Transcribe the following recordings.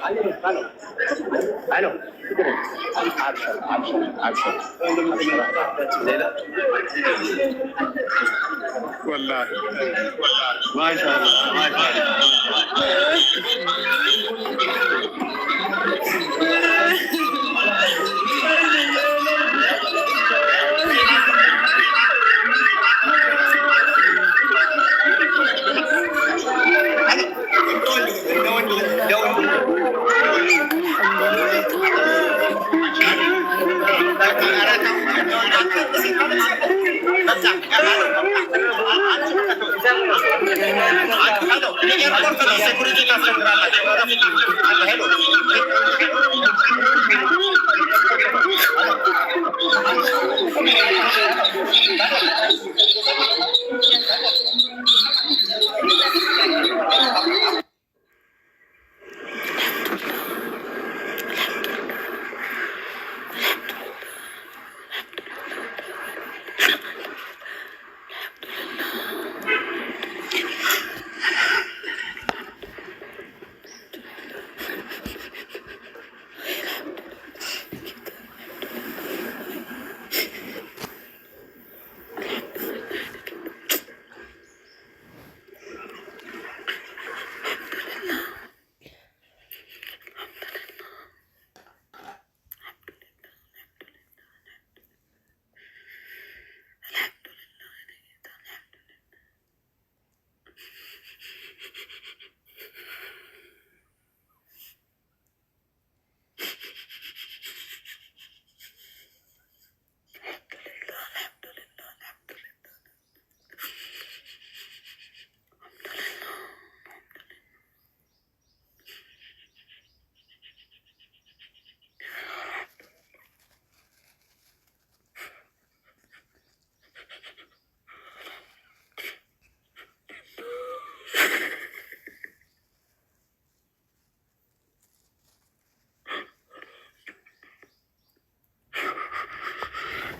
الو ابشر ابشر ابشر والله ما شاء الله ما شاء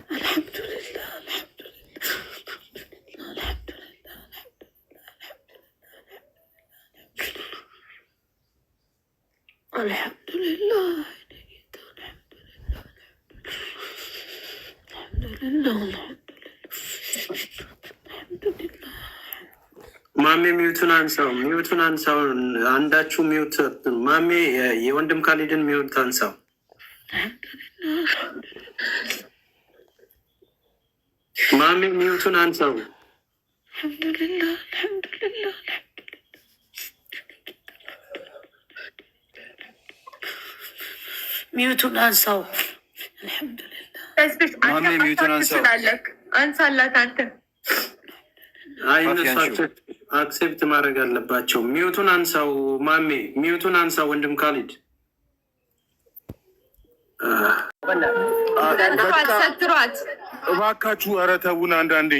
الحمد لله الحمد لله الحمد لله ማሜ ሚውቱን አንሳው፣ ሚውቱን አንሳው። አንዳችሁ ሚውት ማሜ የወንድም ካሊድን ሚውት አንሳው። ማሜ ሚውቱን አንሳው። አልሐምዱሊላህ አልሐምዱሊላህ ሚውቱን አንሳው። አልሐምዱሊላህ ማሜ ሚውቱን አንሳው። አንሳላት አንተ። አይ እነሱ አክሴፕት ማድረግ አለባቸው። ሚውቱን አንሳው ማሜ፣ ሚውቱን አንሳው ወንድም ካሊድ። ሰትሯት እባካችሁ፣ ኧረ ተውን አንዳንዴ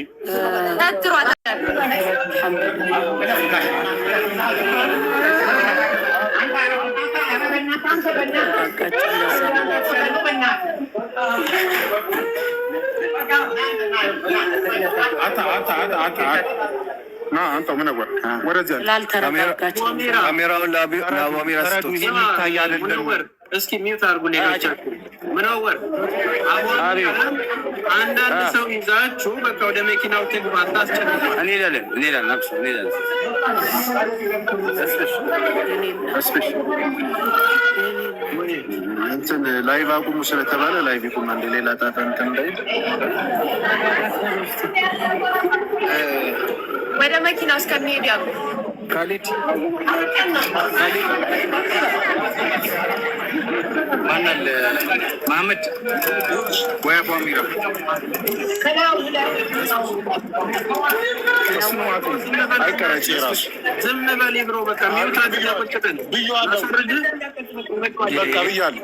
ሰትሯት። አንተ ምን ወር ወረዘ ላልተረጋጋች ካሜራውን ለአሚራ ስጡ። ይታይ አይደለም። እስኪ ሚውት አድርጉ። ሌሎቻችሁ ምን ወር አንዳንድ ሰው ይዛችሁ በቃ ወደ መኪናው ትግባ። አታስጨንቁ። እኔ ላለን ነፍሱ እኔ ላለን እስፔሽ እንትን ላይቭ አቁሙ ስለተባለ ላይቭ ይቁም። አንድ ሌላ ጣጣ እንትን ላይ ወደ መኪናው እስከሚሄድ ያሉ ካሊድ ማናል መሐመድ ወይ አቡ አሚራ አይቀራጭ ራሱ ዝም በል ብሮ በቃ ሚውት አድርገህ ቁጭተን ብያለሁ። በቃ ብያለሁ።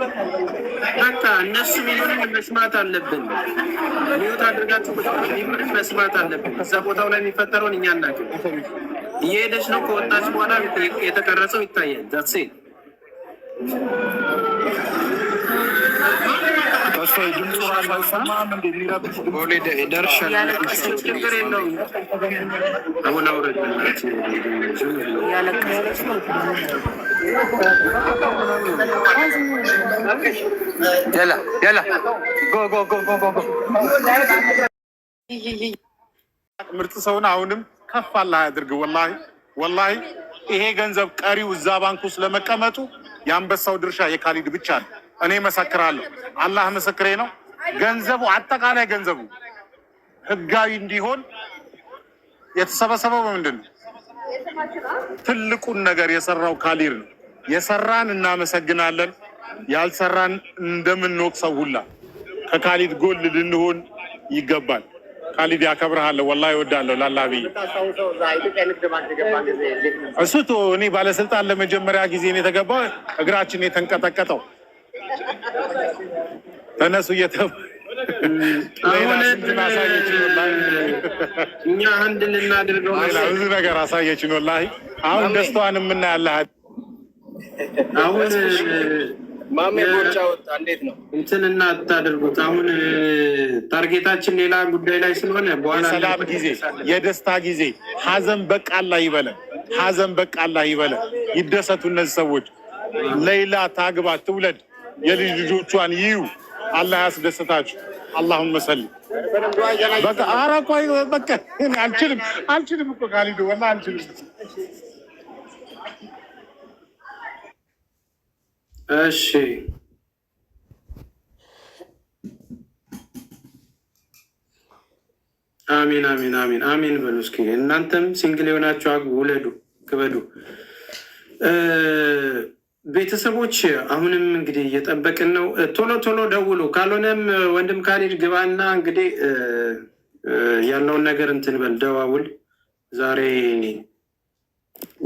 በቃ እነሱ ሚሉን መስማት አለብን። ሚውት አድርጋችሁ ቁጭተን መስማት አለብን። እዛ ቦታው ላይ የሚፈጠረውን እኛ እናውቅ። እየሄደች ነው። ከወጣች በኋላ የተቀረጸው ይታያል። ዛትሴ ችግር የለውም። አሁን አውረድ يلا يلا جو جو جو جو جو ምርጥ ሰውን አሁንም ከፍ አላህ ያድርግ። ወላሂ ይሄ ገንዘብ ቀሪው እዛ ባንክ ውስጥ ለመቀመጡ የአንበሳው ድርሻ የካሊድ ብቻ ነው። እኔ መሰክራለሁ፣ አላህ ምስክሬ ነው። ገንዘቡ አጠቃላይ ገንዘቡ ህጋዊ እንዲሆን የተሰበሰበው ምንድን ነው? ትልቁን ነገር የሰራው ካሊድ ነው። የሰራን እናመሰግናለን፣ ያልሰራን እንደምንወቅሰው ሁላ ከካሊድ ጎን ልንሆን ይገባል። ካሊድ ያከብርሃለሁ፣ ወላሂ እወዳለሁ። ላላህ ብዬ እሱ እኔ ባለስልጣን ለመጀመሪያ ጊዜ ነው የተገባው። እግራችን የተንቀጠቀጠው ተነሱ እኛ አንድ ልናደርገው ብዙ ነገር አሳየችን። ወላሂ አሁን ደስታዋን የምናያለህ። አሁን ማሜ ቦርጫ ወጣ። እንዴት ነው እንትንና አታደርጉት። አሁን ታርጌታችን ሌላ ጉዳይ ላይ ስለሆነ በኋላ የሰላም ጊዜ፣ የደስታ ጊዜ፣ ሀዘን በቃ አላህ ይበለ፣ ሀዘን በቃ አላህ ይበለ። ይደሰቱ እነዚህ ሰዎች። ሌላ ታግባ ትውለድ፣ የልጅ ልጆቿን ይዩ። አላህ ያስደስታችሁ። አላሁመ ሰሊ በቃ አራቋይ በቃ አልችልም እኮ ካሊዱ ወላሂ አልችልም። እሺ አሚን አሚን አሚን አሚን በሉ። እስኪ እናንተም ሲንግል የሆናችሁ ውለዱ፣ ክበዱ። ቤተሰቦች አሁንም እንግዲህ እየጠበቅን ነው። ቶሎ ቶሎ ደውሉ። ካልሆነም ወንድም ካሊድ ግባና እንግዲህ ያለውን ነገር እንትን በል ደዋውል። ዛሬ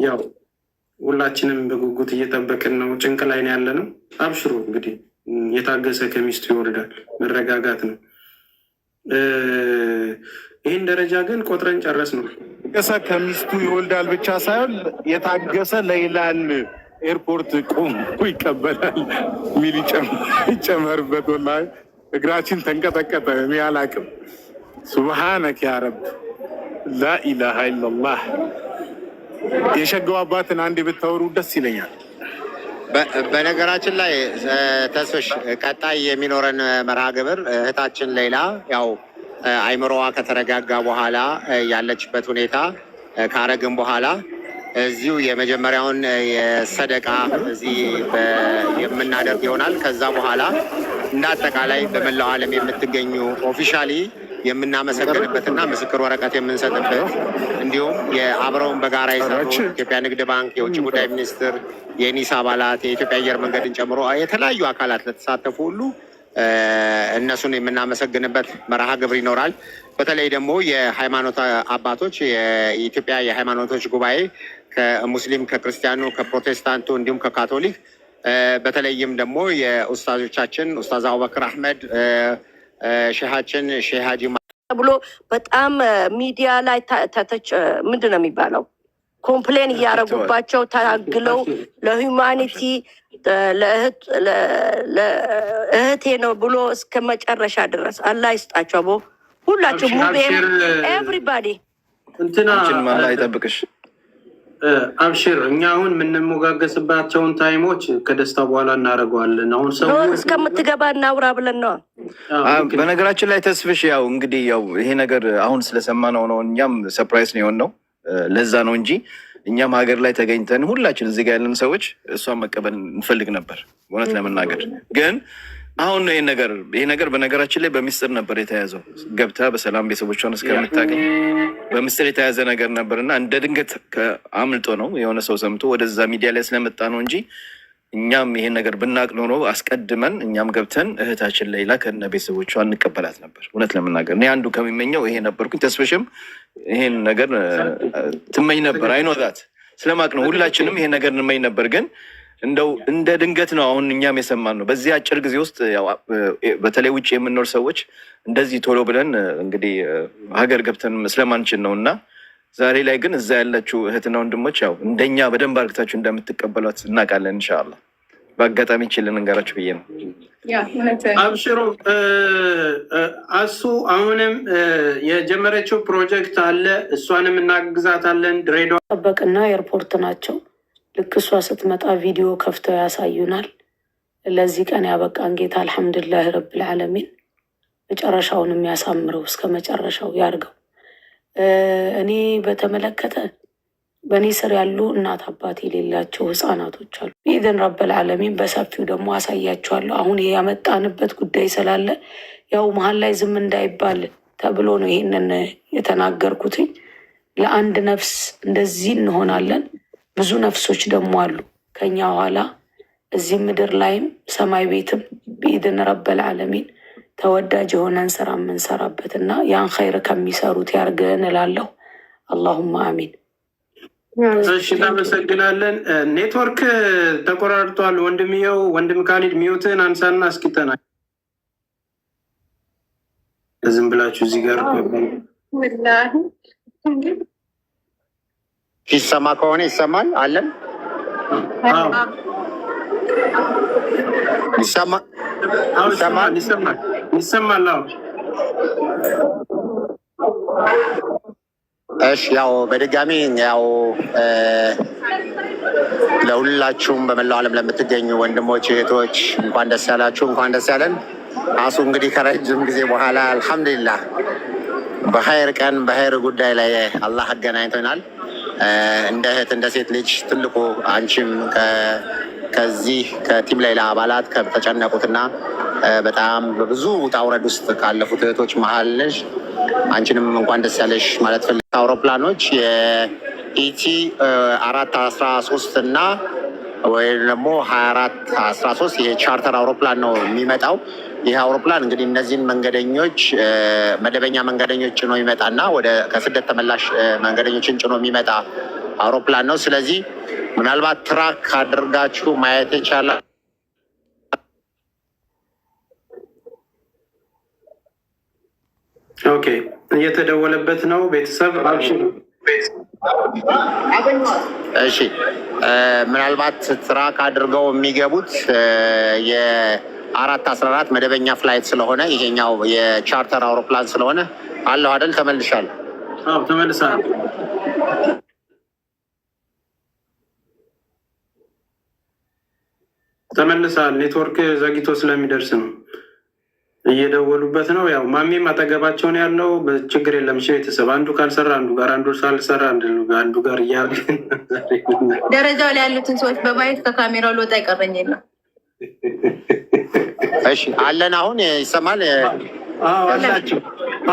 ያው ሁላችንም በጉጉት እየጠበቅን ነው። ጭንቅ ላይ ነው ያለ ነው። አብሽሩ እንግዲህ የታገሰ ከሚስቱ ይወልዳል። መረጋጋት ነው። ይህን ደረጃ ግን ቆጥረን ጨረስ ነው። የታገሰ ከሚስቱ ይወልዳል ብቻ ሳይሆን የታገሰ ሌላን ኤርፖርት ቆም ይቀበላል ሚል ይጨመርበት። ወላሂ እግራችን ተንቀጠቀጠ። እኔ አላቅም። ሱብሃነክ ያ ረብ ላኢላሃ ኢለላህ። የሸገው አባትን አንዴ ብታወሩ ደስ ይለኛል። በነገራችን ላይ ተስፍሽ ቀጣይ የሚኖረን መርሃ ግብር እህታችን ሌላ ያው አይምሮዋ ከተረጋጋ በኋላ ያለችበት ሁኔታ ካረግን በኋላ እዚሁ የመጀመሪያውን የሰደቃ እዚህ የምናደርግ ይሆናል። ከዛ በኋላ እንደ አጠቃላይ በመላው ዓለም የምትገኙ ኦፊሻሊ የምናመሰግንበትና ምስክር ወረቀት የምንሰጥበት እንዲሁም የአብረውን በጋራ የሰሩ ኢትዮጵያ ንግድ ባንክ፣ የውጭ ጉዳይ ሚኒስትር፣ የኒስ አባላት፣ የኢትዮጵያ አየር መንገድን ጨምሮ የተለያዩ አካላት ለተሳተፉ ሁሉ እነሱን የምናመሰግንበት መርሃ ግብር ይኖራል። በተለይ ደግሞ የሃይማኖት አባቶች የኢትዮጵያ የሃይማኖቶች ጉባኤ ከሙስሊም፣ ከክርስቲያኑ፣ ከፕሮቴስታንቱ እንዲሁም ከካቶሊክ በተለይም ደግሞ የኡስታዞቻችን ኡስታዝ አቡበክር አህመድ ሼሃችን ሼህ ሀጂ ብሎ በጣም ሚዲያ ላይ ምንድን ነው የሚባለው ኮምፕሌን እያደረጉባቸው ታግለው ለሂውማኒቲ ለእህቴ ነው ብሎ እስከ መጨረሻ ድረስ አላህ ይስጣቸው። አቦ ሁላችሁ ሙቤም ኤቭሪባዲ እንትናችን አላህ ይጠብቅሽ። አብሽር። እኛ አሁን የምንሞጋገስባቸውን ታይሞች ከደስታ በኋላ እናደርገዋለን። አሁን ሰው እስከምትገባ እናውራ ብለን ነው። በነገራችን ላይ ተስፍሽ ያው እንግዲህ ያው ይሄ ነገር አሁን ስለሰማነው ነው። እኛም ሰርፕራይዝ ነው የሆነው። ለዛ ነው እንጂ እኛም ሀገር ላይ ተገኝተን ሁላችን እዚህ ጋር ያለን ሰዎች እሷን መቀበል እንፈልግ ነበር። እውነት ለመናገር ግን አሁን ነው ይሄ ነገር በነገራችን ላይ በሚስጥር ነበር የተያዘው። ገብታ በሰላም ቤተሰቦቿን እስከምታገኝ በሚስጥር የተያዘ ነገር ነበር እና እንደ ድንገት አምልጦ ነው የሆነ ሰው ሰምቶ ወደዛ ሚዲያ ላይ ስለመጣ ነው እንጂ እኛም ይሄን ነገር ብናቅ ኖሮ አስቀድመን እኛም ገብተን እህታችን ሌላ ከነ ቤተሰቦቿ እንቀበላት ነበር። እውነት ለመናገር እኔ አንዱ ከሚመኘው ይሄ ነበርኩኝ። ተስፍሽም ይሄን ነገር ትመኝ ነበር። አይኖታት ስለማቅ ነው ሁላችንም ይሄን ነገር እንመኝ ነበር። ግን እንደው እንደ ድንገት ነው አሁን እኛም የሰማን ነው። በዚህ አጭር ጊዜ ውስጥ በተለይ ውጭ የምንኖር ሰዎች እንደዚህ ቶሎ ብለን እንግዲህ ሀገር ገብተን ስለማንችል ነው እና ዛሬ ላይ ግን እዛ ያላችሁ እህትና ወንድሞች ያው እንደኛ በደንብ አርግታችሁ እንደምትቀበሏት እናውቃለን። ኢንሻአላህ በአጋጣሚ ይችልን እንገራችሁ ብዬ ነው። አብሽሮ አሱ አሁንም የጀመረችው ፕሮጀክት አለ። እሷንም እናግዛታለን። ድሬዳዋ ጠበቅና ኤርፖርት ናቸው። ልክ እሷ ስትመጣ ቪዲዮ ከፍተው ያሳዩናል። ለዚህ ቀን ያበቃን ጌታ አልሐምዱሊላህ ረብል ዓለሚን መጨረሻውን የሚያሳምረው እስከ መጨረሻው ያርገው። እኔ በተመለከተ በእኔ ስር ያሉ እናት አባት የሌላቸው ህፃናቶች አሉ። ኢዘን ረብል ዓለሚን በሰፊው ደግሞ አሳያቸዋለሁ። አሁን ይሄ ያመጣንበት ጉዳይ ስላለ ያው መሀል ላይ ዝም እንዳይባል ተብሎ ነው ይሄንን የተናገርኩትኝ። ለአንድ ነፍስ እንደዚህ እንሆናለን። ብዙ ነፍሶች ደግሞ አሉ ከኛ ኋላ እዚህ ምድር ላይም ሰማይ ቤትም በኢድን ረብል ዓለሚን ተወዳጅ የሆነን ስራ የምንሰራበት እና ያን ኸይር ከሚሰሩት ያርገን እላለሁ። አላሁማ አሚን። እሺ እናመሰግናለን። ኔትወርክ ተቆራርጧል። ወንድምየው ወንድም ካሊድ ሚዩትን አንሳና እስኪተና ዝም ብላችሁ እዚህ ጋር ይሰማ ከሆነ ይሰማል አለን ይሰማል። እሺ ያው በድጋሚ ያው ለሁላችሁም በመላው ዓለም ለምትገኙ ወንድሞች እህቶች እንኳን ደስ ያላችሁ፣ እንኳን ደስ ያለን። አሱ እንግዲህ ከረጅም ጊዜ በኋላ አልሐምዱሊላህ በኸይር ቀን በኸይር ጉዳይ ላይ አላህ አገናኝቶናል። እንደ እህት እንደ ሴት ልጅ ትልቁ አንቺም ከዚህ ከቲም ሌላ አባላት ከተጨነቁትና በጣም በብዙ ውጣ ውረድ ውስጥ ካለፉት እህቶች መሀል ነሽ። አንቺንም እንኳን ደስ ያለሽ ማለት ፈልግ። አውሮፕላኖች የኢቲ 413 እና ወይም ደግሞ 2413 ይሄ ቻርተር አውሮፕላን ነው የሚመጣው። ይህ አውሮፕላን እንግዲህ እነዚህን መንገደኞች መደበኛ መንገደኞች ጭኖ ይመጣና ወደ ከስደት ተመላሽ መንገደኞችን ጭኖ የሚመጣ አውሮፕላን ነው። ስለዚህ ምናልባት ትራክ አድርጋችሁ ማየት ይቻላል። ኦኬ፣ እየተደወለበት ነው ቤተሰብ። እሺ፣ ምናልባት ትራክ አድርገው የሚገቡት የ414 መደበኛ ፍላይት ስለሆነ ይሄኛው የቻርተር አውሮፕላን ስለሆነ አለው አይደል? ተመልሻለሁ። አዎ ተመልሳለሁ። ተመልሳል። ኔትወርክ ዘግይቶ ስለሚደርስ ነው። እየደወሉበት ነው። ያው ማሜም አጠገባቸው ነው ያለው። ችግር የለም። እሺ ቤተሰብ፣ አንዱ ካልሰራ አንዱ ጋር፣ አንዱ ሳልሰራ አንዱ ጋር እያሉ ደረጃው ላይ ያሉትን ሰዎች በማየት ከካሜራው ልወጣ ይቀረኝ የለም። እሺ አለን። አሁን ይሰማል? አላችሁ?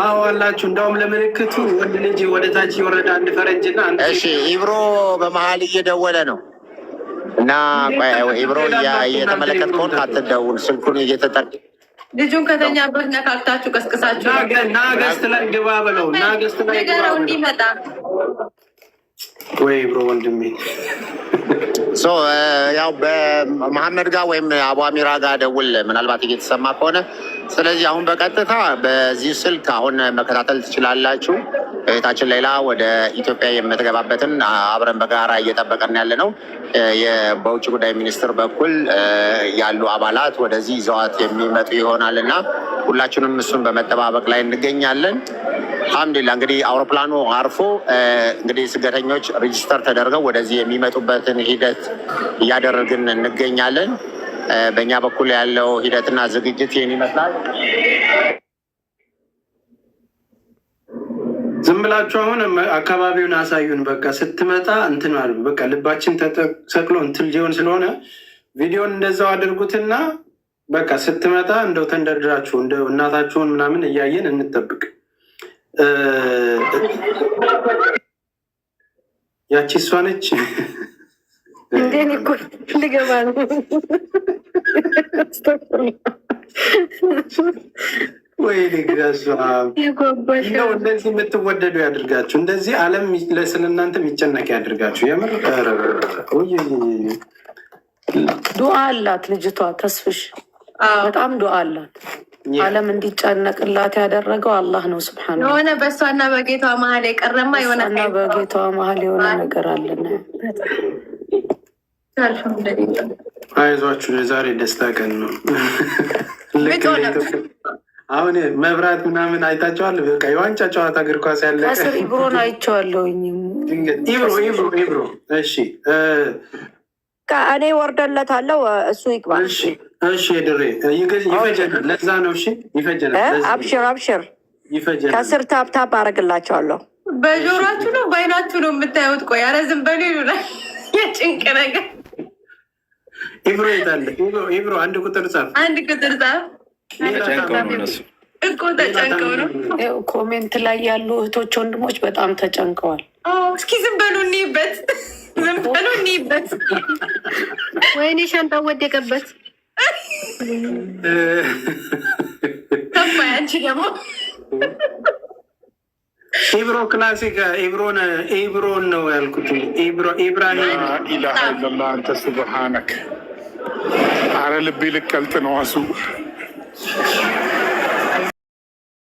አዎ አላችሁ። እንዳውም ለምልክቱ ወንድ ልጅ ወደ ታች የወረደ አንድ ፈረንጅና እሺ፣ ኢብሮ በመሀል እየደወለ ነው እና ኢብሮ እየተመለከትከውን አትደውል፣ ስልኩን እየተጠቅ ልጁን ከተኛበት ነካክታችሁ ቀስቅሳችሁ ናገስት ላይ ግባ ብለው ናገስት ላይ ግባ ብለው እንዲመጣ ወይ ብሮ ወንድሜ ያው በመሐመድ ጋር ወይም አቡ አሚራ ጋር ደውል፣ ምናልባት እየተሰማ ከሆነ። ስለዚህ አሁን በቀጥታ በዚህ ስልክ አሁን መከታተል ትችላላችሁ። እህታችን ሌላ ወደ ኢትዮጵያ የምትገባበትን አብረን በጋራ እየጠበቀን ያለ ነው። በውጭ ጉዳይ ሚኒስትር በኩል ያሉ አባላት ወደዚህ ይዘዋት የሚመጡ ይሆናል እና ሁላችንም እሱን በመጠባበቅ ላይ እንገኛለን። አልሐምዱሊላ እንግዲህ አውሮፕላኑ አርፎ እንግዲህ ስደተኞች ሬጅስተር ተደርገው ወደዚህ የሚመጡበትን ሂደት እያደረግን እንገኛለን። በእኛ በኩል ያለው ሂደትና ዝግጅት ይህን ይመስላል። ዝም ብላችሁ አሁን አካባቢውን አሳዩን። በቃ ስትመጣ እንትን አሉ። በቃ ልባችን ተሰቅሎ እንትን ሊሆን ስለሆነ ቪዲዮን እንደዛው አድርጉትና በቃ ስትመጣ እንደው ተንደርድራችሁ እንደ እናታችሁን ምናምን እያየን እንጠብቅ። ያቺ እሷ ነች። እንዴት እኮ ልገባ ነው። ወይ ልግዛሷ ነው። እንደዚህ የምትወደዱ ያድርጋችሁ። እንደዚህ ዓለም ስለ እናንተ የሚጨነቅ ያድርጋችሁ። የምር ዱዓ አላት ልጅቷ ተስፍሽ፣ በጣም ዱዓ አላት። ዓለም እንዲጨነቅላት ያደረገው አላህ ነው ስብሓን። የሆነ በእሷና በጌቷ መሀል የቀረማ የሆነና በጌቷ መሀል የሆነ ነገር አለና አይዟችሁ፣ የዛሬ ደስታ ቀን ነው። አሁን መብራት ምናምን አይታቸዋል። በቃ የዋንጫ ጨዋታ እግር ኳስ ያለ ከስር ኢብሮን አይቼዋለሁኝ። ኢብሮ እሺ፣ እኔ ወርደለታለሁ፣ እሱ ይግባል። እሺ ድሬ ይፈጀናል። ለዛ ነው እሺ ይፈጀናል። አብሽር ከስር ታፕታፕ አደርግላቸዋለሁ። በጆሯችሁ ነው በአይናችሁ ነው የምታዩት? ቆይ ኧረ ዝም በሉ ይሉናል። የጭንቅ ነገር ኢብሮ ይታለ ኢብሮ አንድ ቁጥር ጻፍ። እኮ ተጨንቀው ነው። ኮሜንት ላይ ያሉ እህቶች ወንድሞች በጣም ተጨንቀዋል። እስኪ ዝም በሉ እንይበት። ወይኔ ሻንጣው ወደቀበት። ከፋ አንቺ ደግሞ ኢብሮ ክላሲክ ኢብሮን ነው ያልኩት። ኢብራሂም ኢላሃ ኢለላህ አንተ ሱብሃነክ። አረ ልቤ ልቀልጥ ነው አሱ